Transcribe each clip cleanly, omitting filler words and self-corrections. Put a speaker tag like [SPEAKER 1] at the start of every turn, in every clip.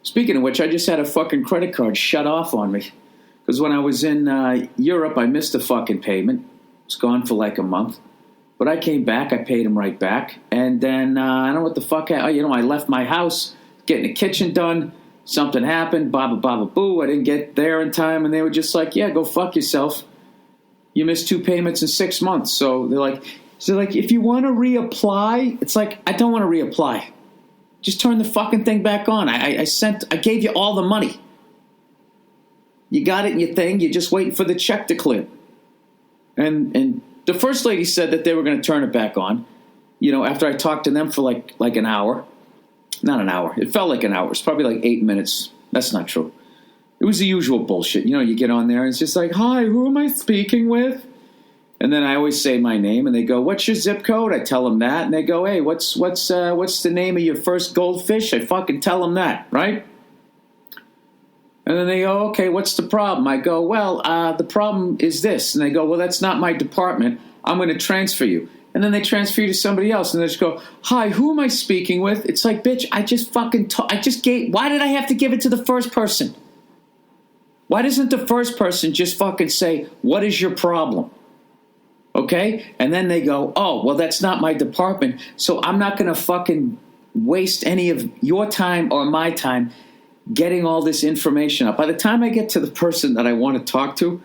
[SPEAKER 1] Speaking of which, I just had a fucking credit card shut off on me. Because when I was in Europe, I missed a fucking payment. It's gone for like a month. But I came back. I paid him right back. And then, I don't know what the fuck. I left my house, getting the kitchen done. Something happened. Baba, baba, boo. I didn't get there in time. And they were just like, yeah, go fuck yourself. You missed 2 payments in 6 months. So they're like, if you want to reapply, it's like, I don't want to reapply. Just turn the fucking thing back on. I gave you all the money. You got it in your thing. You're just waiting for the check to clear. And the first lady said that they were going to turn it back on. After I talked to them for like an hour. Not an hour. It felt like an hour. It's probably like 8 minutes. That's not true. It was the usual bullshit. You get on there and it's just like, hi, who am I speaking with? And then I always say my name, and they go, what's your zip code? I tell them that, and they go, hey, what's the name of your first goldfish? I fucking tell them that, right? And then they go, okay, what's the problem? I go, well, the problem is this. And they go, well, that's not my department. I'm going to transfer you. And then they transfer you to somebody else, and they just go, hi, who am I speaking with? It's like, bitch, I just fucking why did I have to give it to the first person? Why doesn't the first person just fucking say, what is your problem? Okay? And then they go, oh, well, that's not my department, so I'm not going to fucking waste any of your time or my time getting all this information up. By the time I get to the person that I want to talk to,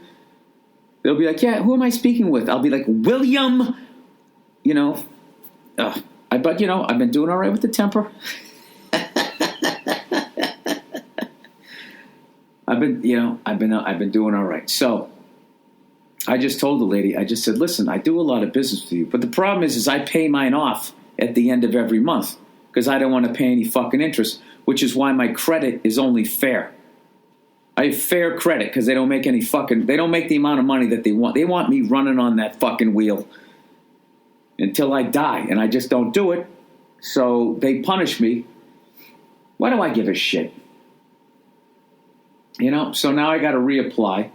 [SPEAKER 1] they'll be like, yeah, who am I speaking with? I'll be like, William, but I've been doing all right with the temper. I've been doing all right. So I just told the lady, I just said, listen, I do a lot of business with you, but the problem is I pay mine off at the end of every month because I don't want to pay any fucking interest, which is why my credit is only fair. I have fair credit because they don't make the amount of money that they want. They want me running on that fucking wheel until I die, and I just don't do it. So they punish me. Why do I give a shit? So now I got to reapply.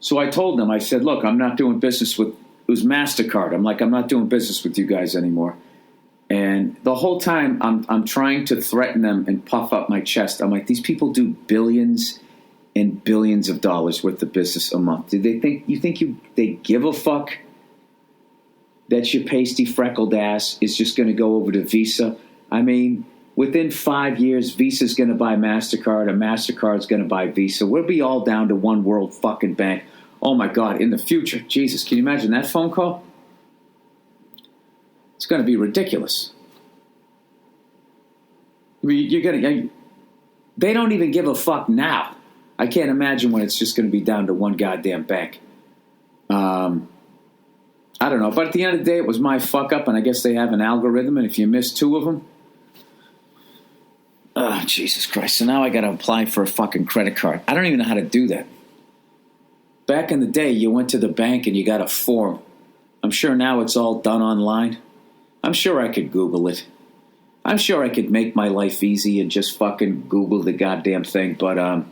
[SPEAKER 1] So I told them, I said, look, I'm not doing business with, it was MasterCard. I'm like, I'm not doing business with you guys anymore. And the whole time I'm trying to threaten them and puff up my chest. I'm like, these people do billions and billions of dollars worth of business a month. Do they they give a fuck that your pasty freckled ass is just going to go over to Visa? I mean, within 5 years, Visa's going to buy MasterCard, and MasterCard's going to buy Visa. We'll be all down to one world fucking bank. Oh, my God, in the future. Jesus, can you imagine that phone call? It's going to be ridiculous. They don't even give a fuck now. I can't imagine when it's just going to be down to one goddamn bank. I don't know. But at the end of the day, it was my fuck up, and I guess they have an algorithm, and if you miss 2 of them, oh, Jesus Christ. So now I got to apply for a fucking credit card. I don't even know how to do that. Back in the day, you went to the bank and you got a form. I'm sure now it's all done online. I'm sure I could Google it. I'm sure I could make my life easy and just fucking Google the goddamn thing, but I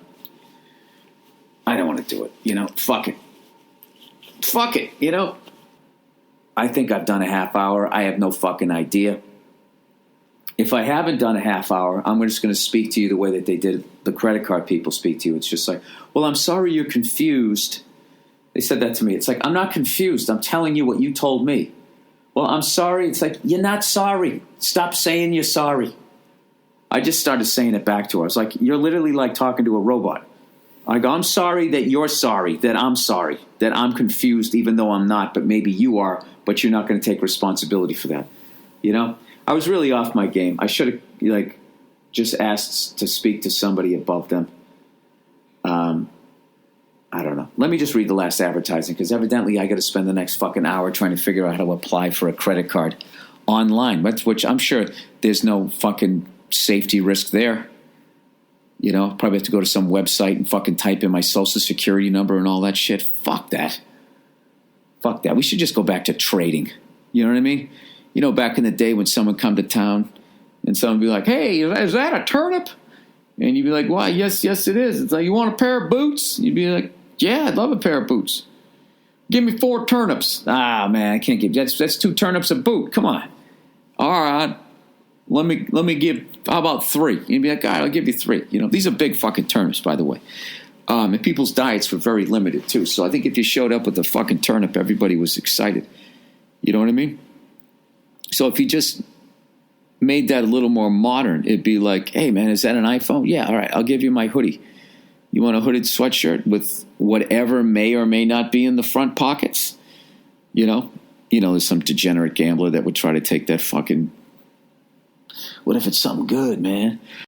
[SPEAKER 1] don't want to do it. Fuck it. Fuck it, I think I've done a half hour. I have no fucking idea. If I haven't done a half hour, I'm just going to speak to you the way that they did the credit card people speak to you. It's just like, well, I'm sorry you're confused. They said that to me. It's like, I'm not confused. I'm telling you what you told me. Well, I'm sorry. It's like, you're not sorry. Stop saying you're sorry. I just started saying it back to her. I was like, you're literally like talking to a robot. I go, I'm sorry that you're sorry, that I'm confused even though I'm not, but maybe you are, but you're not going to take responsibility for that. I was really off my game. I should have just asked to speak to somebody above them. I don't know. Let me just read the last advertising because evidently I got to spend the next fucking hour trying to figure out how to apply for a credit card online, which I'm sure there's no fucking safety risk there. Probably have to go to some website and fucking type in my social security number and all that shit. Fuck that. We should just go back to trading. You know what I mean? Back in the day when someone come to town and someone would be like, hey, is that a turnip? And you'd be like, why, yes, it is. It's like, you want a pair of boots? You'd be like, yeah, I'd love a pair of boots. Give me 4 turnips. Ah, man, I can't give. That's 2 turnips a boot. Come on. All right. Let me give how about 3? You'd be like, all right, I'll give you 3. You know, these are big fucking turnips, by the way. And people's diets were very limited, too. So I think if you showed up with a fucking turnip, everybody was excited. You know what I mean? So if you just made that a little more modern, it'd be like, hey, man, is that an iPhone? Yeah, all right, I'll give you my hoodie. You want a hooded sweatshirt with whatever may or may not be in the front pockets? You know, there's some degenerate gambler that would try to take that fucking... What if it's something good, man?